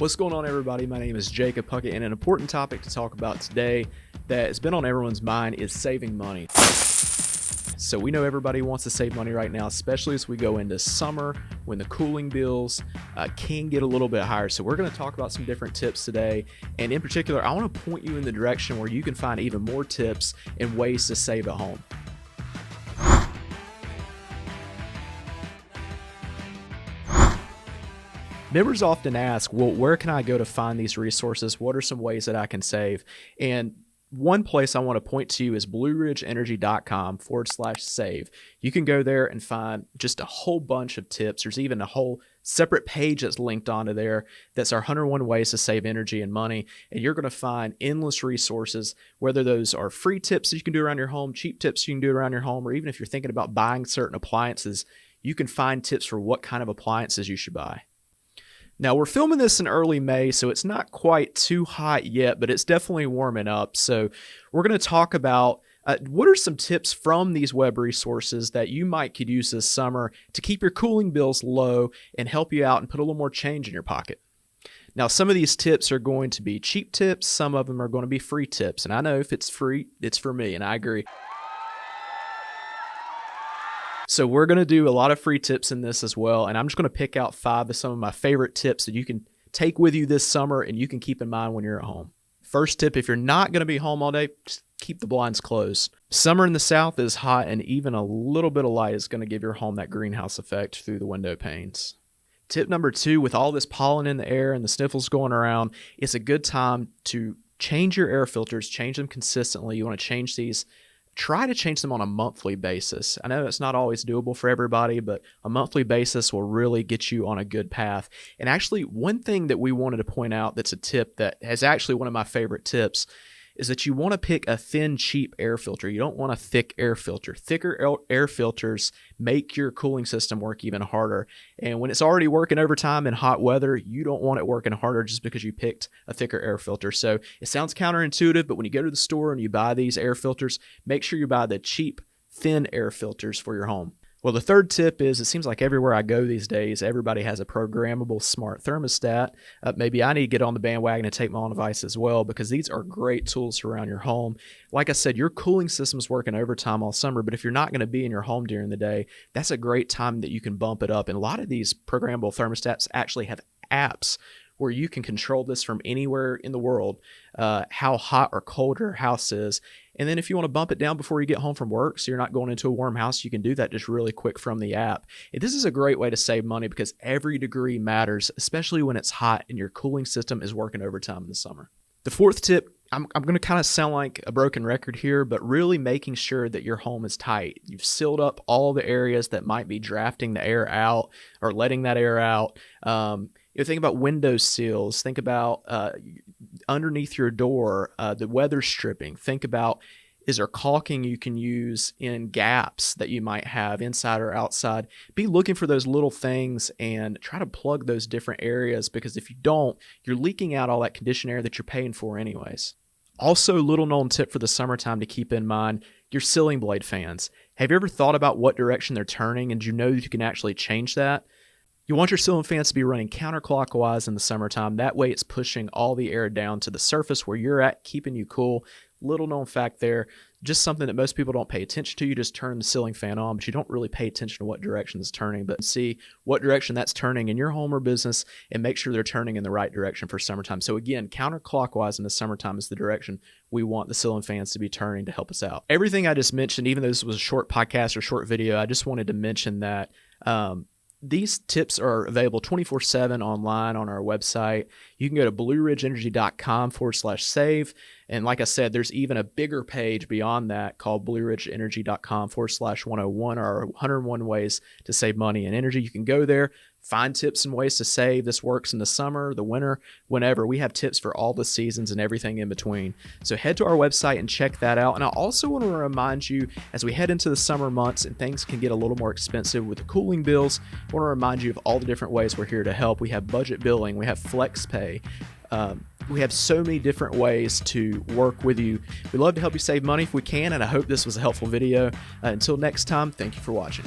What's going on, everybody? My name is Jacob Puckett, and an important topic to talk about today that has been on everyone's mind is saving money. So we know everybody wants to save money right now, especially as we go into summer when the cooling bills can get a little bit higher. So we're going to talk about some different tips today. And in particular, I want to point you in the direction where you can find even more tips and ways to save at home. Members often ask, well, where can I go to find these resources? What are some ways that I can save? And one place I want to point to is blueridgeenergy.com/save. You can go there and find just a whole bunch of tips. There's even a whole separate page that's linked onto there. That's our 101 ways to save energy and money. And you're going to find endless resources, whether those are free tips that you can do around your home, cheap tips you can do around your home, or even if you're thinking about buying certain appliances, you can find tips for what kind of appliances you should buy. Now, we're filming this in early May, so it's not quite too hot yet, but it's definitely warming up. So we're going to talk about what are some tips from these web resources that you could use this summer to keep your cooling bills low and help you out and put a little more change in your pocket. Now, some of these tips are going to be cheap tips. Some of them are going to be free tips. And I know if it's free, it's for me, and I agree. So we're going to do a lot of free tips in this as well, and I'm just going to pick out 5 of some of my favorite tips that you can take with you this summer and you can keep in mind when you're at home. First tip, if you're not going to be home all day, just keep the blinds closed. Summer in the South is hot, and even a little bit of light is going to give your home that greenhouse effect through the window panes. Tip number 2, with all this pollen in the air and the sniffles going around, it's a good time to change your air filters, change them consistently. You want to change these. Try to change them on a monthly basis. I know it's not always doable for everybody, but a monthly basis will really get you on a good path. And actually, one thing that we wanted to point out that's a tip that is actually one of my favorite tips is that you want to pick a thin, cheap air filter. You don't want a thick air filter. Thicker air filters make your cooling system work even harder. And when it's already working overtime in hot weather, you don't want it working harder just because you picked a thicker air filter. So it sounds counterintuitive, but when you go to the store and you buy these air filters, make sure you buy the cheap, thin air filters for your home. Well, the third tip is it seems like everywhere I go these days, everybody has a programmable smart thermostat. Maybe I need to get on the bandwagon and take my own device as well, because these are great tools around your home. Like I said, your cooling system's working overtime all summer, but if you're not going to be in your home during the day, that's a great time that you can bump it up. And a lot of these programmable thermostats actually have apps where you can control this from anywhere in the world, how hot or cold your house is. And then if you want to bump it down before you get home from work so you're not going into a warm house, you can do that just really quick from the app. And this is a great way to save money because every degree matters, especially when it's hot and your cooling system is working overtime in the summer. The fourth tip, I'm going to kind of sound like a broken record here, but really making sure that your home is tight. You've sealed up all the areas that might be drafting the air out or letting that air out. Think about window sills. Think about underneath your door, the weather stripping. Think about, is there caulking you can use in gaps that you might have inside or outside? Be looking for those little things and try to plug those different areas, because if you don't, you're leaking out all that conditioned air that you're paying for anyways. Also, little known tip for the summertime to keep in mind, your ceiling blade fans. Have you ever thought about what direction they're turning, and do you know that you can actually change that? You want your ceiling fans to be running counterclockwise in the summertime. That way it's pushing all the air down to the surface where you're at, keeping you cool. Little known fact there, just something that most people don't pay attention to. You just turn the ceiling fan on, but you don't really pay attention to what direction it's turning. But see what direction that's turning in your home or business and make sure they're turning in the right direction for summertime. So again, counterclockwise in the summertime is the direction we want the ceiling fans to be turning to help us out. Everything I just mentioned, even though this was a short podcast or short video, I just wanted to mention that these tips are available 24/7 online on our website. You can go to blueridgeenergy.com/save. And like I said, there's even a bigger page beyond that called blueridgeenergy.com/101, or 101 ways to save money and energy. You can go there, find tips and ways to save. This works in the summer, the winter, whenever. We have tips for all the seasons and everything in between. So head to our website and check that out. And I also want to remind you, as we head into the summer months and things can get a little more expensive with the cooling bills, I want to remind you of all the different ways we're here to help. We have budget billing, we have flex pay. We have so many different ways to work with you. We love to help you save money if we can, and I hope this was a helpful video. Until next time, thank you for watching.